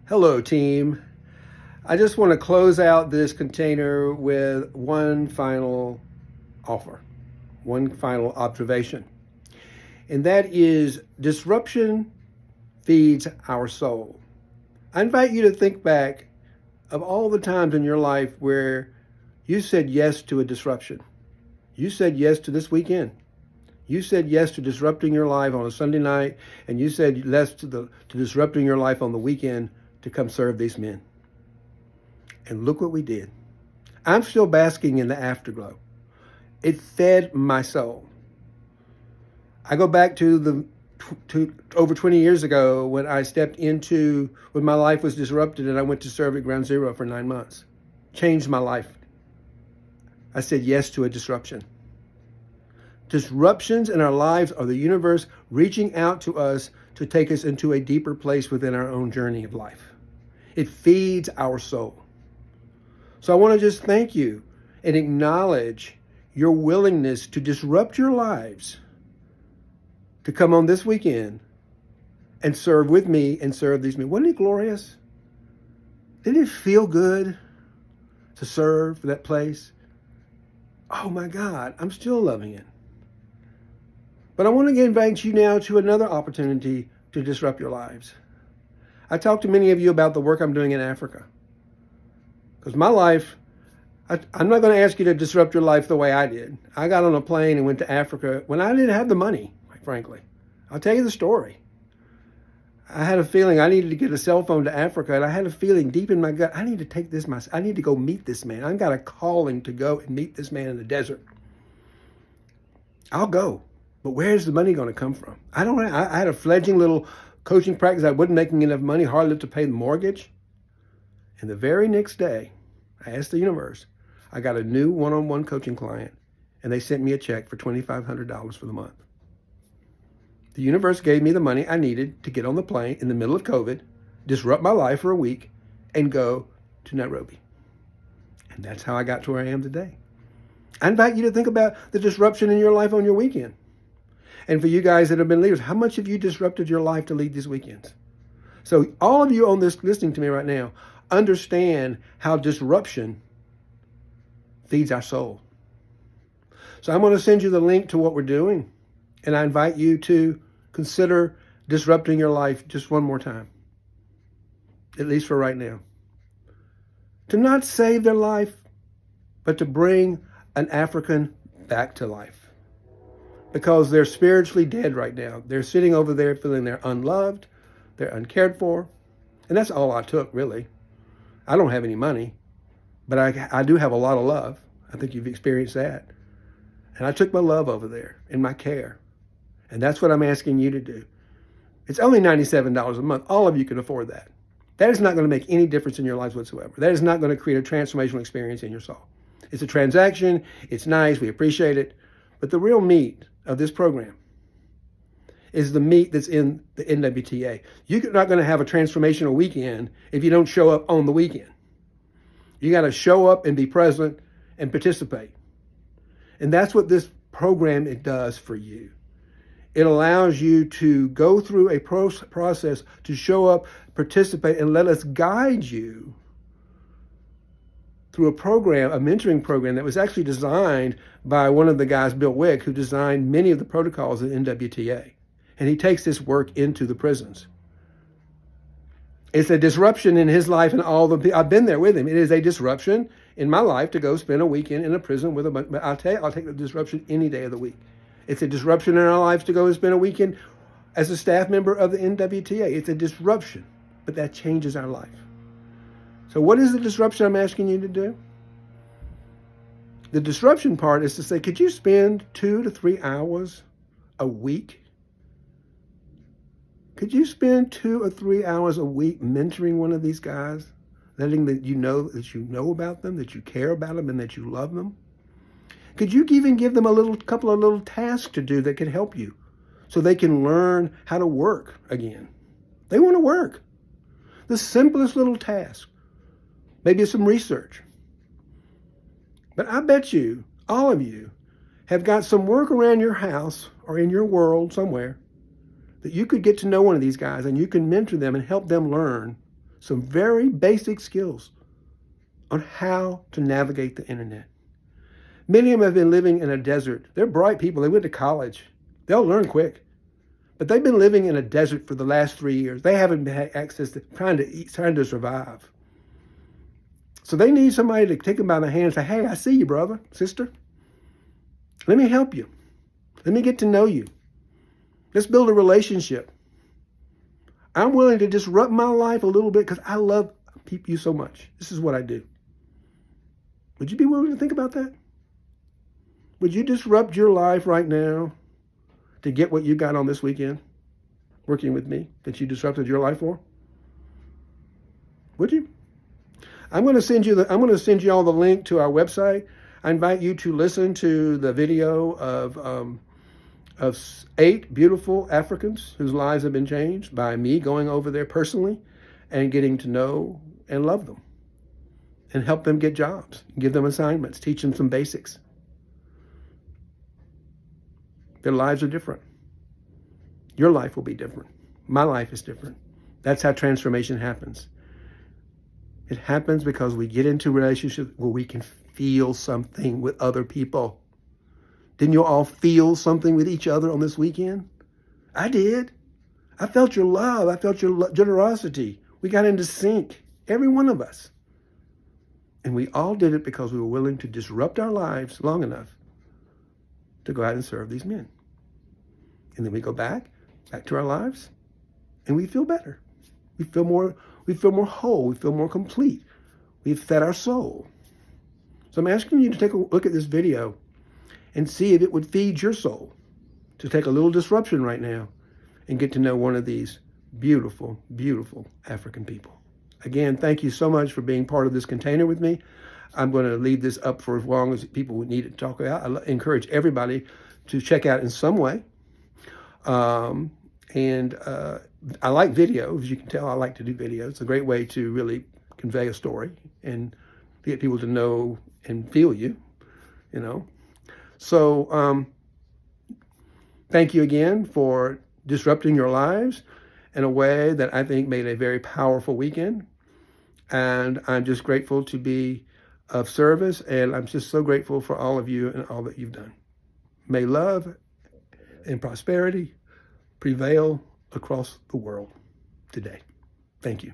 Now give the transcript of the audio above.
Hello, team. I just want to close out this container with one final offer, one final observation. And that is disruption feeds our soul. I invite you to think back of all the times in your life where you said yes to a disruption. You said yes to this weekend. You said yes to disrupting your life on a Sunday night, and you said yes to disrupting your life on the weekend to come serve these men. And look what we did. I'm still basking in the afterglow. It fed my soul. I go back to over 20 years ago when I stepped into, when my life was disrupted and I went to serve at Ground Zero for 9 months. Changed my life. I said yes to a disruption. Disruptions in our lives are the universe reaching out to us to take us into a deeper place within our own journey of life. It feeds our soul. So I want to just thank you and acknowledge your willingness to disrupt your lives, to come on this weekend and serve with me and serve these men. Wasn't it glorious? Didn't it feel good to serve that place? Oh my God, I'm still loving it. But I want to invite you now to another opportunity to disrupt your lives. I talked to many of you about the work I'm doing in Africa. Because my life, I'm not going to ask you to disrupt your life the way I did. I got on a plane and went to Africa when I didn't have the money, quite frankly. I'll tell you the story. I had a feeling I needed to get a cell phone to Africa, and I had a feeling deep in my gut, I need to take this myself. I need to go meet this man. I've got a calling to go and meet this man in the desert. I'll go. But where's the money going to come from? I had a fledgling little coaching practice. I wasn't making enough money, hardly to pay the mortgage. And the very next day, I asked the universe. I got a new one-on-one coaching client, and they sent me a check for $2,500 for the month. The universe gave me the money I needed to get on the plane in the middle of COVID, disrupt my life for a week, and go to Nairobi. And that's how I got to where I am today. I invite you to think about the disruption in your life on your weekend. And for you guys that have been leaders, how much have you disrupted your life to lead these weekends? So all of you on this listening to me right now, understand how disruption feeds our soul. So I'm going to send you the link to what we're doing. And I invite you to consider disrupting your life just one more time. At least for right now. To not save their life, but to bring an African back to life. Because they're spiritually dead right now. They're sitting over there feeling they're unloved, they're uncared for. And that's all I took, really. I don't have any money, but I do have a lot of love. I think you've experienced that. And I took my love over there and my care. And that's what I'm asking you to do. It's only $97 a month. All of you can afford that. That is not going to make any difference in your lives whatsoever. That is not going to create a transformational experience in your soul. It's a transaction. It's nice. We appreciate it. But the real meat of this program is the meat that's in the NWTA. You're not going to have a transformational weekend if you don't show up on the weekend. You got to show up and be present and participate. And that's what this program it does for you. It allows you to go through a process to show up, participate, and let us guide you through a program, a mentoring program that was actually designed by one of the guys, Bill Wick, who designed many of the protocols at NWTA. And he takes this work into the prisons. It's a disruption in his life and all the people. I've been there with him. It is a disruption in my life to go spend a weekend in a prison with a bunch. But I'll tell you, I'll take the disruption any day of the week. It's a disruption in our lives to go and spend a weekend as a staff member of the NWTA. It's a disruption, but that changes our life. So what is the disruption I'm asking you to do? The disruption part is to say, could you spend 2 to 3 hours a week? Could you spend 2 or 3 hours a week mentoring one of these guys, letting that you know about them, that you care about them, and that you love them? Could you even give them couple of little tasks to do that can help you so they can learn how to work again? They want to work. The simplest little task. Maybe some research. But I bet you, all of you, have got some work around your house or in your world somewhere that you could get to know one of these guys and you can mentor them and help them learn some very basic skills on how to navigate the internet. Many of them have been living in a desert. They're bright people. They went to college. They'll learn quick. But they've been living in a desert for the last 3 years. They haven't had access to trying to survive. So they need somebody to take them by the hand and say, hey, I see you, brother, sister. Let me help you. Let me get to know you. Let's build a relationship. I'm willing to disrupt my life a little bit because I love you so much. This is what I do. Would you be willing to think about that? Would you disrupt your life right now to get what you got on this weekend working with me that you disrupted your life for? Would you? I'm going to send you all the link to our website. I invite you to listen to the video of 8 beautiful Africans whose lives have been changed by me going over there personally and getting to know and love them and help them get jobs, give them assignments, teach them some basics. Their lives are different. Your life will be different. My life is different. That's how transformation happens. It happens because we get into relationships where we can feel something with other people. Didn't you all feel something with each other on this weekend? I did. I felt your love. I felt your generosity. We got into sync, every one of us. And we all did it because we were willing to disrupt our lives long enough to go out and serve these men. And then we go back to our lives, and we feel better. We feel more whole. We feel more complete. We've fed our soul. So I'm asking you to take a look at this video and see if it would feed your soul to take a little disruption right now and get to know one of these beautiful, beautiful African people. Again, thank you so much for being part of this container with me. I'm going to leave this up for as long as people would need it to talk about. I encourage everybody to check out in some way. I like video. As you can tell, I like to do video. It's a great way to really convey a story and get people to know and feel you, you know. So thank you again for disrupting your lives in a way that I think made a very powerful weekend. And I'm just grateful to be of service, and I'm just so grateful for all of you and all that you've done. May love and prosperity prevail across the world today. Thank you.